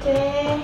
이렇게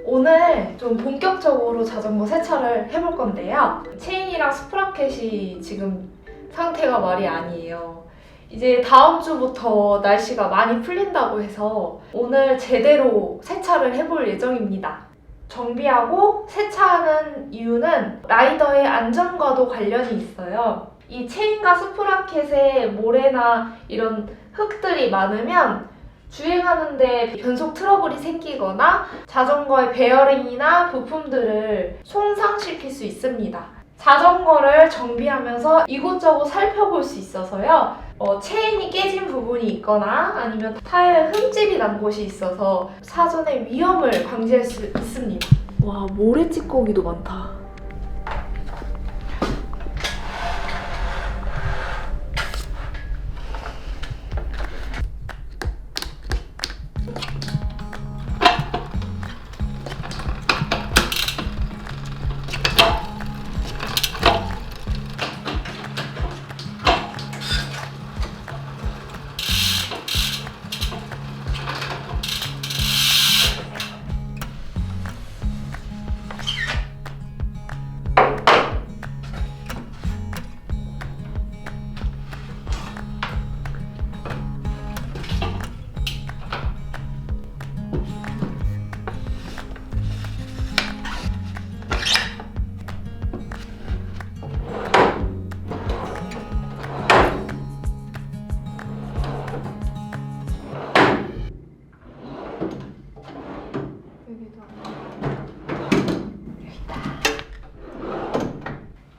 오늘 좀 본격적으로 자전거 세차를 해볼 건데요. 체인이랑 스프라켓이 지금 상태가 말이 아니에요. 이제 다음 주부터 날씨가 많이 풀린다고 해서 오늘 제대로 세차를 해볼 예정입니다. 정비하고 세차하는 이유는 라이더의 안전과도 관련이 있어요. 이 체인과 스프라켓에 모래나 이런 흙들이 많으면 주행하는데 변속 트러블이 생기거나 자전거의 베어링이나 부품들을 손상시킬 수 있습니다. 자전거를 정비하면서 이곳저곳 살펴볼 수 있어서요. 체인이 깨진 부분이 있거나 아니면 타이어에 흠집이 난 곳이 있어서 사전에 위험을 방지할 수 있습니다. 와, 모래 찌꺼기도 많다.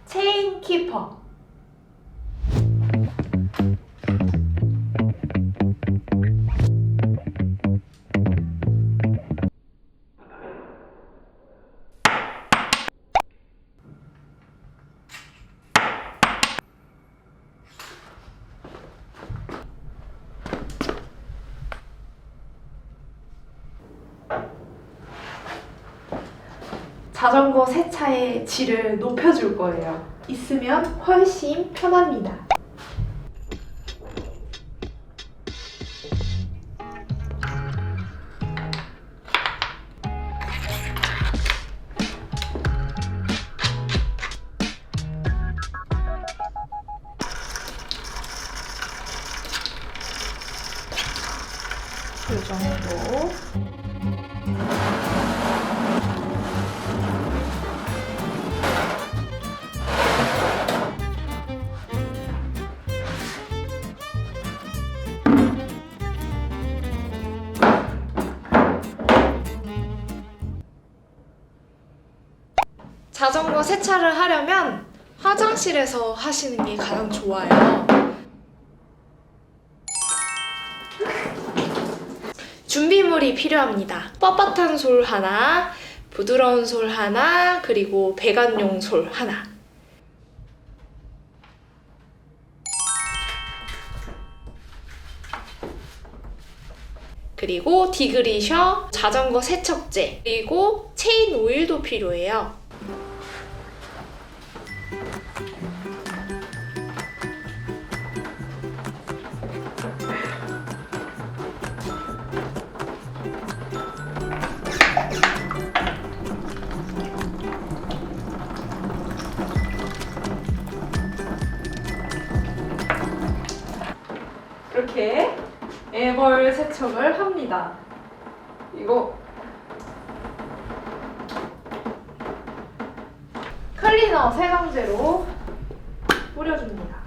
체인 키퍼. 자전거 세차의 질을 높여줄 거예요. 있으면 훨씬 편합니다. 이 정도. 자전거 세차를 하려면 화장실에서 하시는 게 가장 좋아요. 준비물이 필요합니다. 뻣뻣한 솔 하나, 부드러운 솔 하나, 그리고 배관용 솔 하나. 그리고 디그리셔, 자전거 세척제, 그리고 체인 오일도 필요해요. 이렇게 애벌 세척을 합니다. 이거 클리너 세정제로 뿌려줍니다.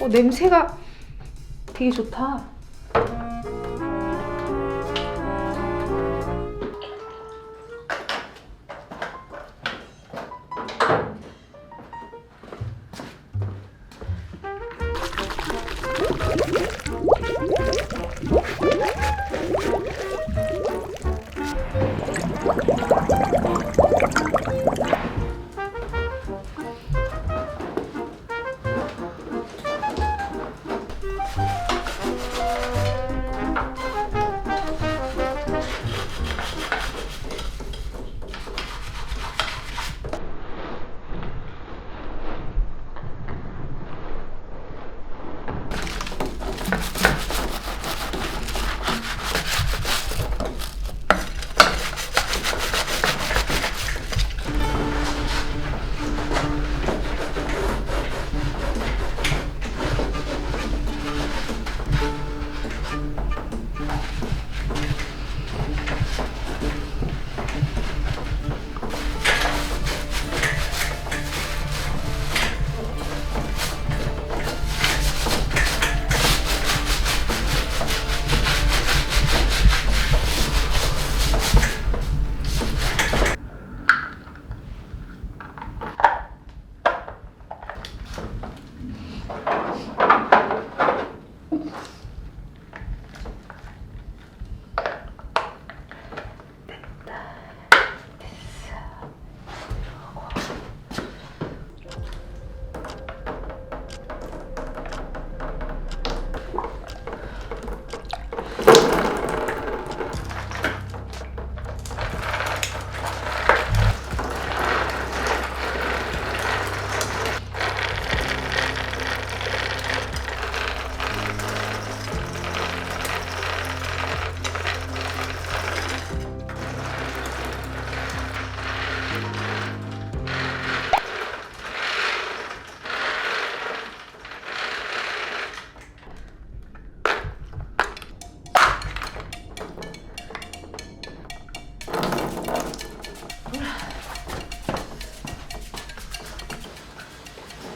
냄새가 되게 좋다.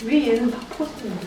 왜 얘는 다 퍼지는데?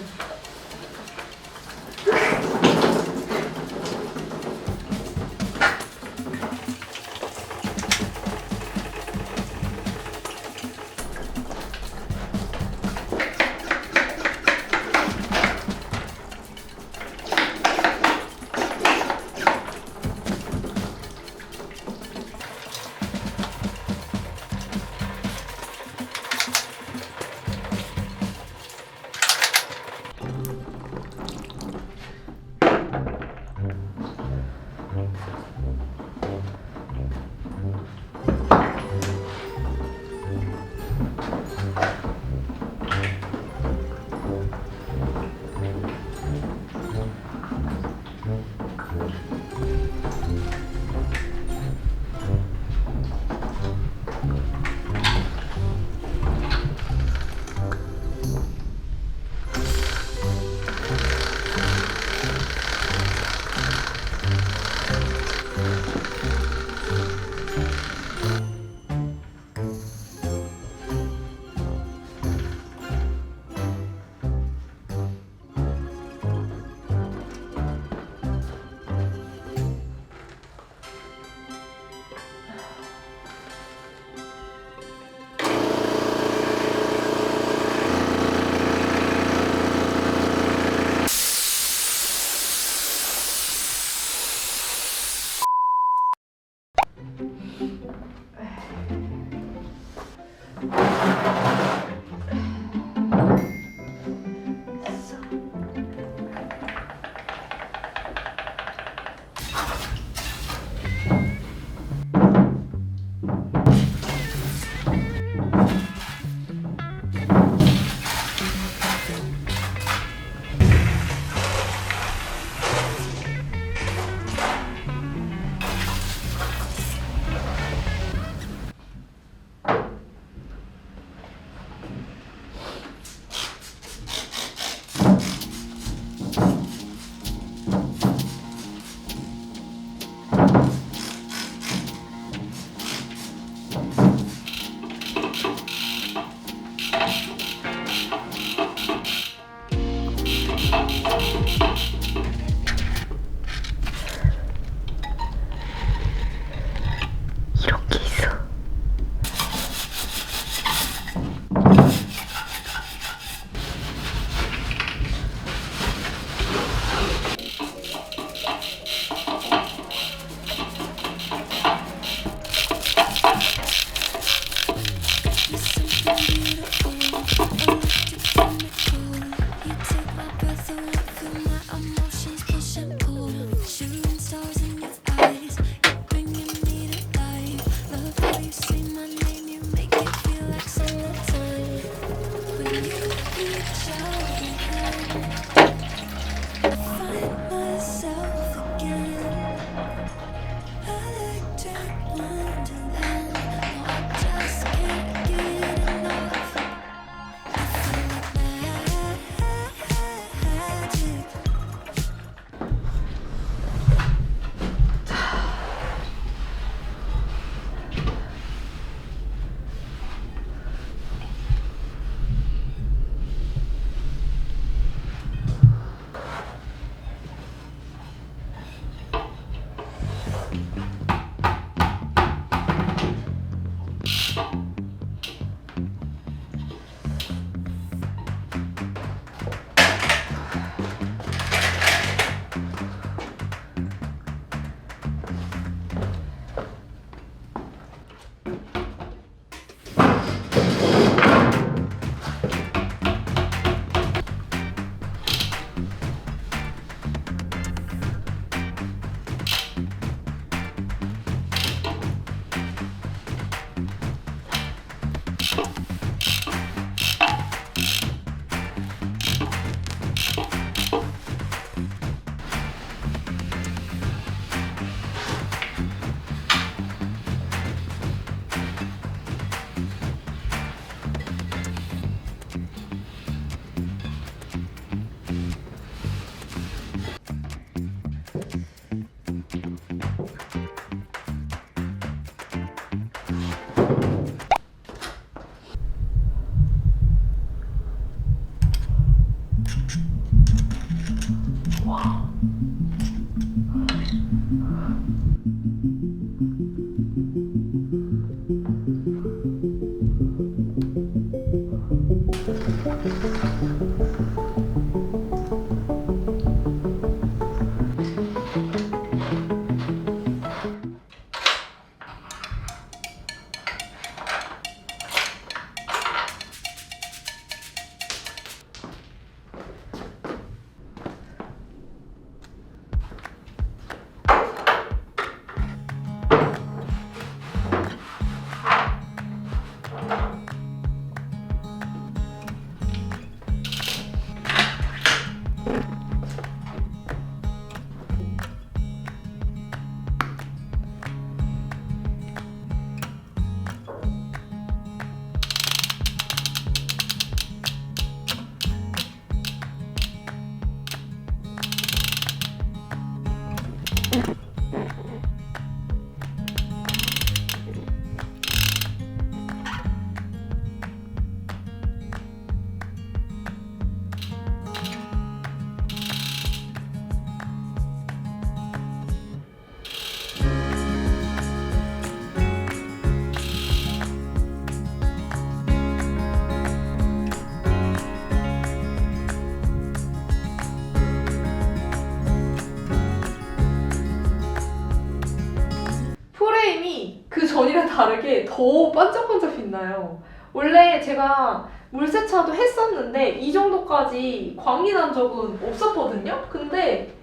다르게 더 반짝반짝 빛나요. 원래 제가 물세차도 했었는데 이 정도까지 광이 난 적은 없었거든요? 근데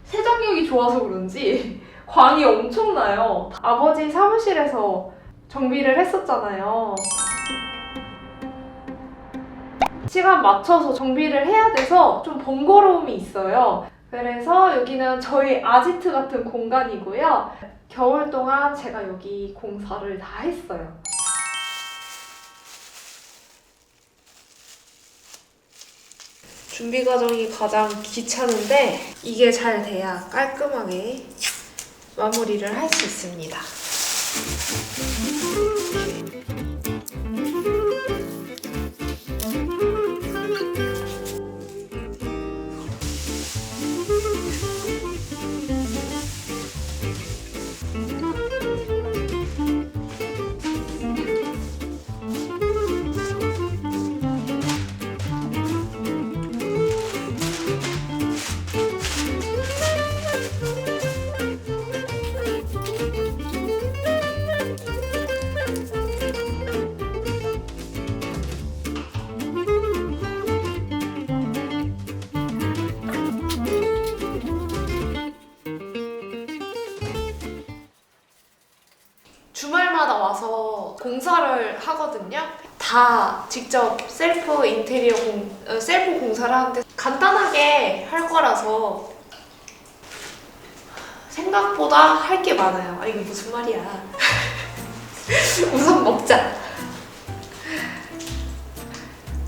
세정력이 좋아서 그런지 광이 엄청나요. 아버지 사무실에서 정비를 했었잖아요. 시간 맞춰서 정비를 해야 돼서 좀 번거로움이 있어요. 그래서 여기는 저희 아지트 같은 공간이고요. 겨울 동안 제가 여기 공사를 다 했어요. 준비 과정이 가장 귀찮은데 이게 잘 돼야 깔끔하게 마무리를 할 수 있습니다. 주말마다 와서 공사를 하거든요. 다 직접 셀프 인테리어 셀프 공사를 하는데 간단하게 할 거라서 생각보다 할 게 많아요. 아, 이게 무슨 말이야. 우선 먹자.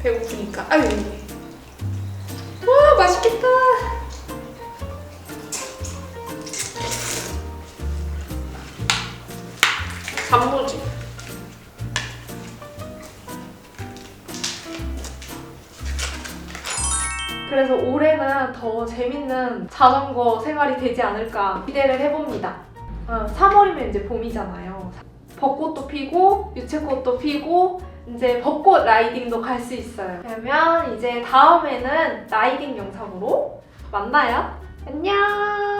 배고프니까. 아유. 와, 맛있겠다. 단무지. 그래서 올해는 더 재밌는 자전거 생활이 되지 않을까 기대를 해봅니다. 3월이면 이제 봄이잖아요. 벚꽃도 피고 유채꽃도 피고 이제 벚꽃 라이딩도 갈 수 있어요. 그러면 이제 다음에는 라이딩 영상으로 만나요. 안녕.